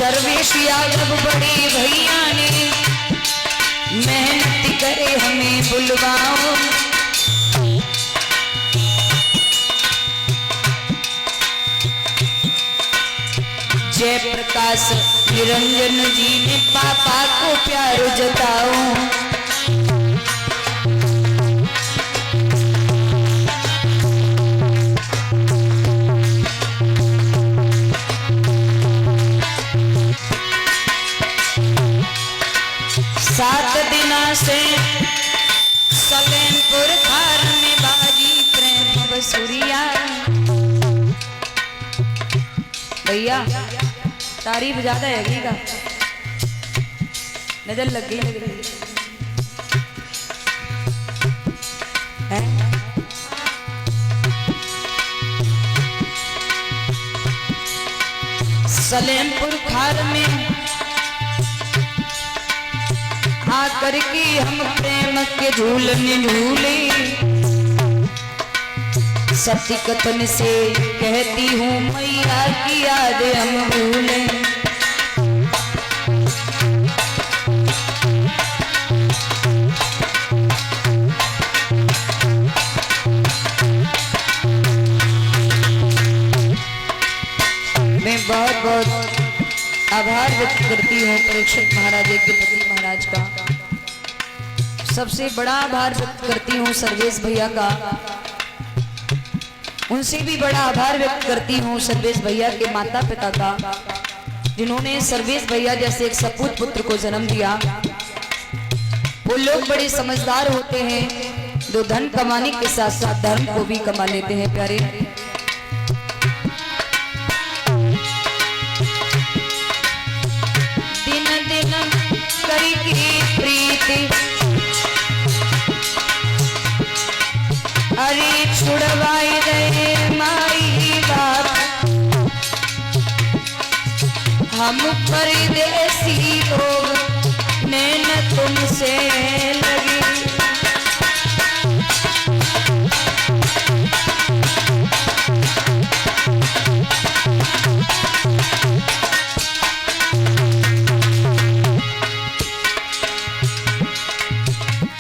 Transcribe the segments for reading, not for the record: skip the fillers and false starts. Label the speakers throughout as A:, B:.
A: सर्वेश यादव बड़े भैया ने मेहनत करे हमें बुलवाओ। जय प्रकाश निरंजन जी ने पापा को प्यार जताओ। सात दिना से सलेमपुर खार में बाजी प्रेम बसुरिया। भैया तारीफ ज्यादा है का नजर लग गई लग रही है। सलेमपुर खार में आकर के हम प्रेम के झूलने झूले। सत्य कथन से कहती हूँ मैया की याद हम भूले। मैं बहुत बहुत आभार व्यक्त करती हूँ परीक्षित महाराज के पति महाराज का। सबसे बड़ा आभार व्यक्त करती हूँ सर्वेश भैया का। उनसे भी बड़ा आभार व्यक्त करती हूँ सर्वेश भैया के माता पिता का, जिन्होंने सर्वेश भैया जैसे एक सपूत पुत्र को जन्म दिया। वो लोग बड़े समझदार होते हैं, जो धन कमाने के साथ साथ धर्म को भी कमा लेते हैं। प्यारे दिन दिन करेगी प्रीति, अरे छुड़वाई रहे माई बात। हम परदेसी लोग नैन तुमसे लगी।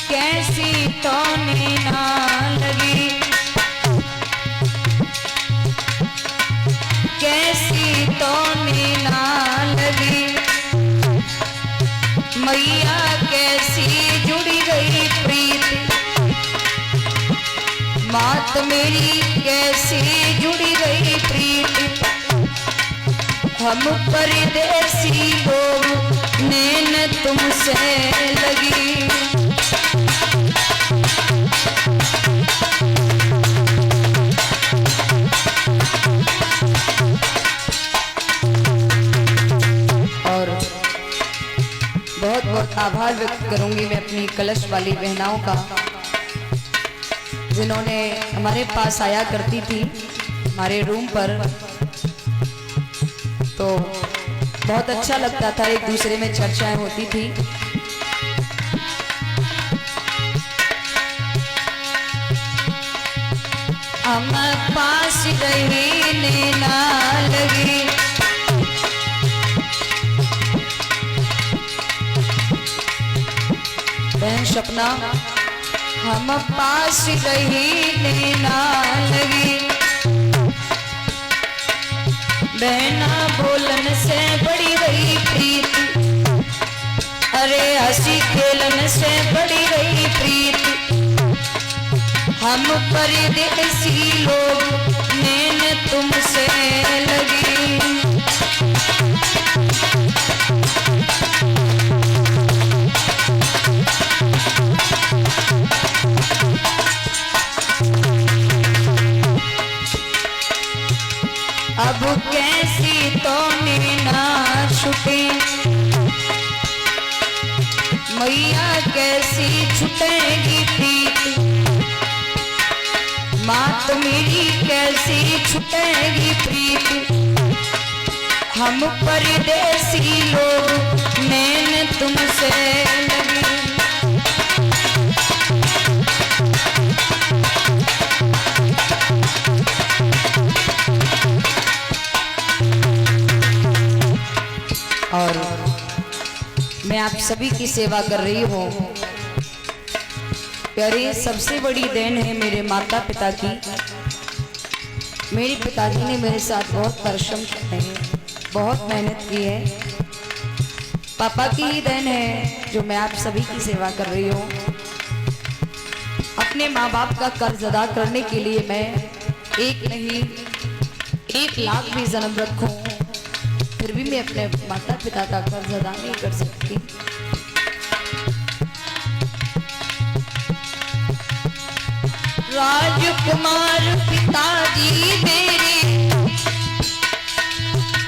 A: कैसी तो ना लगी, कैसी तो ना लगी। मैया कैसी जुड़ी गई प्रीत, मात मेरी कैसी जुड़ी गई प्रीत। हम परदेसी लोग नैन तुमसे लगी। बहुत बहुत आभार व्यक्त करूंगी मैं अपनी कलश वाली बहनाओं का, जिन्होंने हमारे पास आया करती थी हमारे रूम पर। तो बहुत अच्छा लगता था, एक दूसरे में चर्चाएं होती थी। हम पास रहने ना लगी, बहन सपना हम पास रहने ना लगी। बहना बोलन से बड़ी गई प्रीत, अरे हंसी खेलन से बड़ी गई प्रीत। हम परदेसी लोग नैन तुमसे लगी। अब कैसी तो ना छुटे, मैया कैसी छुटेगी प्रीत। मात मेरी कैसी छुटेगी प्रीत। हम परदेसी लोग नैन तुमसे लगी। और मैं आप सभी की सेवा कर रही हूँ। प्यारे, सबसे बड़ी देन है मेरे माता पिता की। मेरे पिताजी ने मेरे साथ बहुत परिश्रम किए हैं, बहुत मेहनत की है। पापा की ही देन है जो मैं आप सभी की सेवा कर रही हूँ। अपने माँ बाप का कर्ज अदा करने के लिए मैं एक नहीं 1 लाख भी जन्म रखूं, फिर भी मैं अपने माता पिता का कर्ज अदा नहीं कर सकती। राजकुमार पिताजी मेरे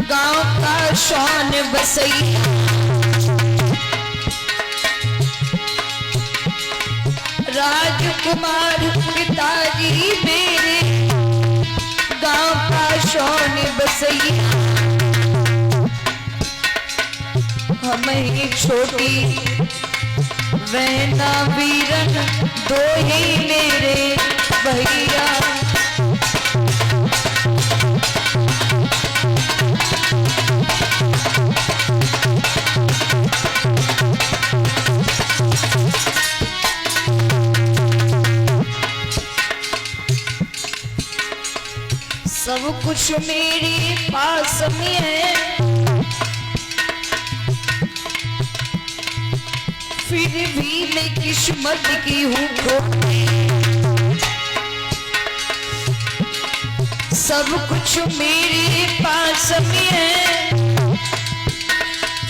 A: गांव का शान बसैया, राजकुमार पिताजी मेरे गांव का शान बसैया। हमें छोटी वैना वीरन दो ही मेरे भैया। सब कुछ मेरे पास में है, फिर भी मैं किस्मत की हूँ खोटी। सब कुछ मेरे पास में है,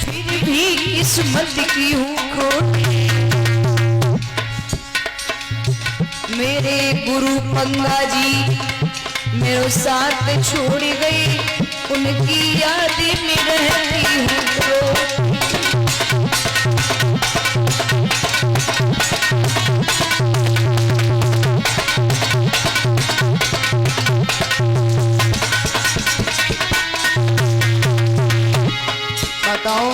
A: फिर भी किस्मत की हूँ खोटी। मेरे गुरु पंगा जी मेरे साथ छोड़ गई, उनकी याद में रहती हूँ। बताओ,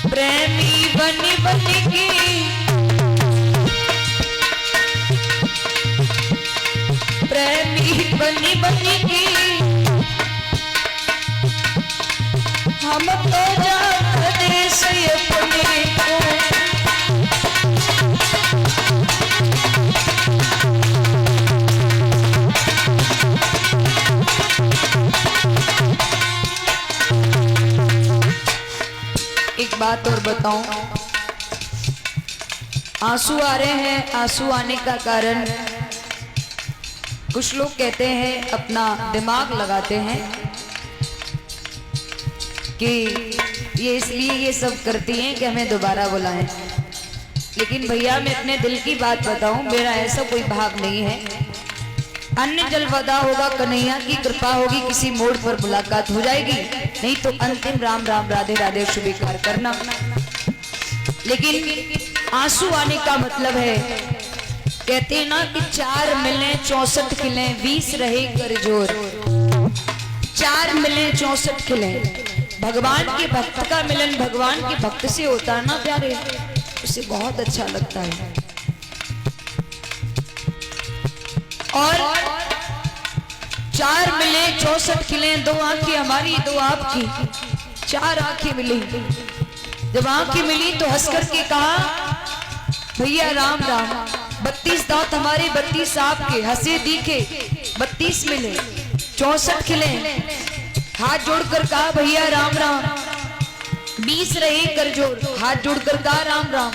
A: प्रेमी बन बन के प्रेमी बन बन के हम तो जाते से अपने को। एक बात और बताऊं, आंसू आ रहे हैं। आंसू आने का कारण कुछ लोग कहते हैं, अपना दिमाग लगाते हैं कि ये इसलिए ये सब करती हैं कि हमें दोबारा बुलाएं। लेकिन भैया, मैं अपने दिल की बात बताऊं, मेरा ऐसा कोई भाव नहीं है। अन्य जलवदा होगा, कन्हैया की कृपा होगी, किसी मोड़ पर मुलाकात हो जाएगी, नहीं तो अंतिम राम राम राधे राधे स्वीकार करना। लेकिन आंसू आने का मतलब है, कहते हैं ना कि 4 मिले 64 खिले, 20 रहे कर जोर। 4 मिले 64 खिले। भगवान के भक्त का मिलन भगवान के भक्त से होता है ना प्यारे, उसे बहुत अच्छा लगता है। और 4 मिले 64 खिले, 2 आंखें हमारी 2 आपकी, 4 आंखें मिली। जब आंखें मिली तो हंस करके कहा, भैया राम राम। 32 दांत हमारे 32 आपके, हंसे दिखे 32 मिले 64 खिले। हाथ जोड़कर कहा, भैया राम राम। 20 रहे कर जोड़, हाथ जोड़कर कहा राम राम।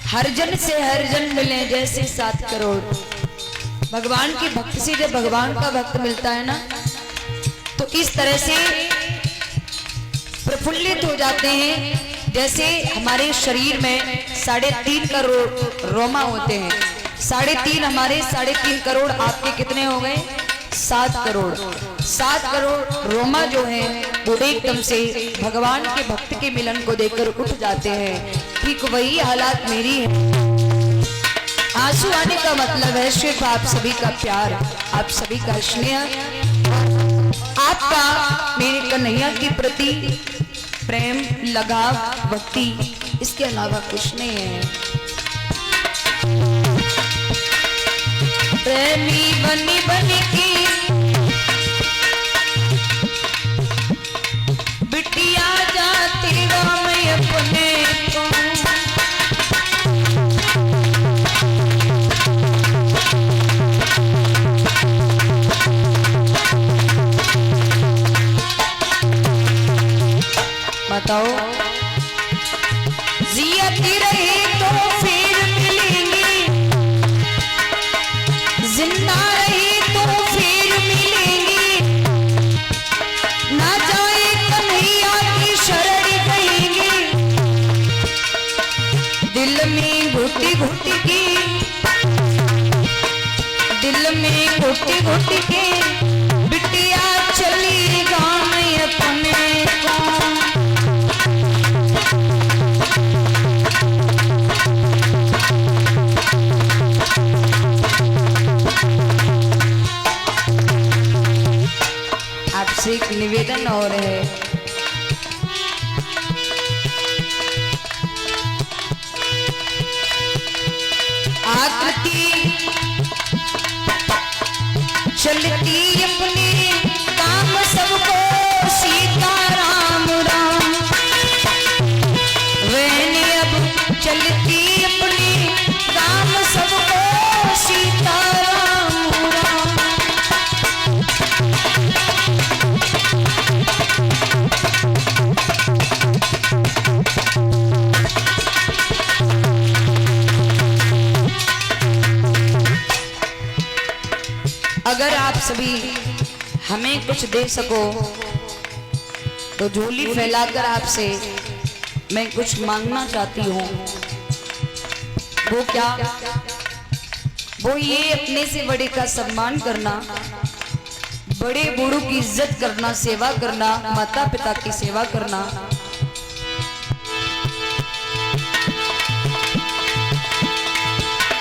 A: हर जन से हर जन मिले जैसे 7 करोड़। भगवान के भक्त से जब भगवान का भक्त मिलता है ना, तो इस तरह से प्रफुल्लित हो जाते हैं। जैसे हमारे शरीर में 3.5 करोड़ रोमा होते हैं। 3.5 हमारे, 3.5 करोड़ आपके कितने हो गए? 7 करोड़। 7 करोड़ रोमा जो है वो एकदम से भगवान के भक्त के मिलन को देखकर उठ जाते हैं। ठीक वही हालात मेरी है। आंसू आने का मतलब है सिर्फ आप सभी का प्यार, आप सभी का स्नेह, आपका मेरे कन्हैया के प्रति प्रेम, लगाव, भक्ति, इसके अलावा कुछ नहीं है। प्रेमी घोटी घोटी के बिटिया चली गाँव में अपने को। आपसे एक निवेदन और है, आकृति चलती अपने काम सबको सीता राम राम, वैनी अब चलती अपने काम सबको सीता राम राम। अगर आप सभी हमें कुछ दे सको तो झोली फैलाकर आपसे मैं कुछ मांगना चाहती हूँ। वो क्या? वो ये अपने से बड़े का सम्मान करना, बड़े बूढ़ों की इज्जत करना, सेवा करना, माता पिता की सेवा करना।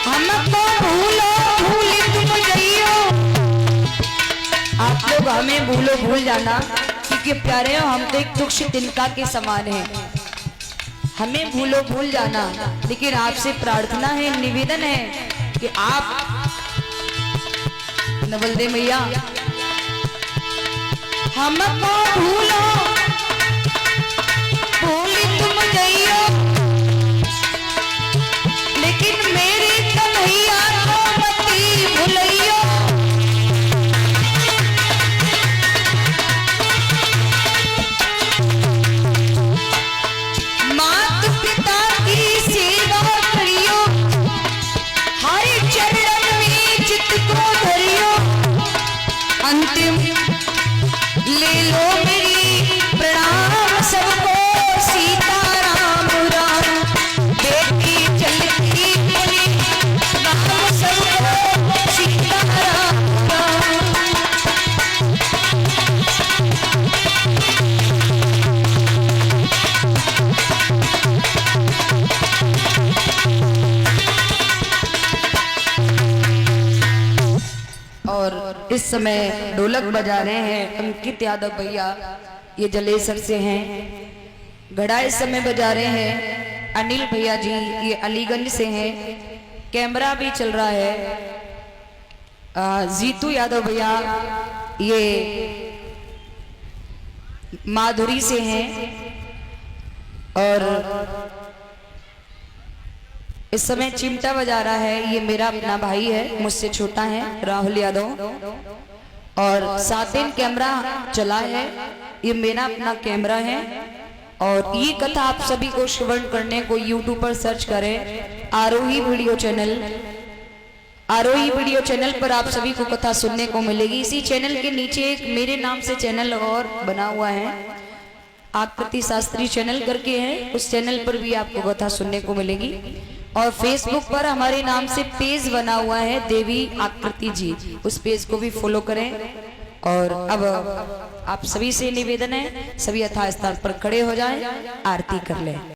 A: हमको भूलो भूल तुम जइयो, आप लोग हमें भूलो भूल जाना, क्योंकि प्यारे हो हम तो एक तुक्ष तिनका के समान है। हमें भूलो भूल जाना, लेकिन आपसे प्रार्थना है, निवेदन है कि आप नवल दे मैया, हमको भूलो भूल तुम जइयो, लेकिन मेरी कन्हैया को मती भूलियो। मात पिता की सेवा करियो, हर चरण में चित्त को धरियो, अंतिम ले लो मेरी प्रणाम सबको सीता राम राम। बेटी चलती अपने काम सबको सीता राम राम। और इस समय ढोलक बजा रहे हैं अंकित यादव भैया, ये जलेसर से हैं। घड़ा इस समय बजा रहे हैं अनिल भैया जी, ये अलीगंज से हैं। कैमरा भी चल रहा है जीतू यादव भैया, ये माधुरी से हैं। और इस समय चिमटा बजा रहा है, ये मेरा अपना भाई है, मुझसे छोटा है, राहुल यादव। और 7 दिन कैमरा चला है, ये मेरा अपना कैमरा है। और ये कथा आप सभी को श्रवण करने को यूट्यूब पर सर्च करें, आरोही वीडियो चैनल। आरोही वीडियो चैनल पर आप सभी को कथा सुनने को मिलेगी। इसी चैनल के नीचे एक मेरे नाम से चैनल और बना हुआ है, आकृति शास्त्री चैनल करके है, उस चैनल पर भी आपको कथा सुनने को मिलेगी। और फेसबुक पर हमारे नाम से पेज बना हुआ है देवी आकृति जी, उस पेज को भी फॉलो करें। और अब आप सभी से निवेदन है, सभी यथास्थान पर खड़े हो जाएं, आरती कर लें।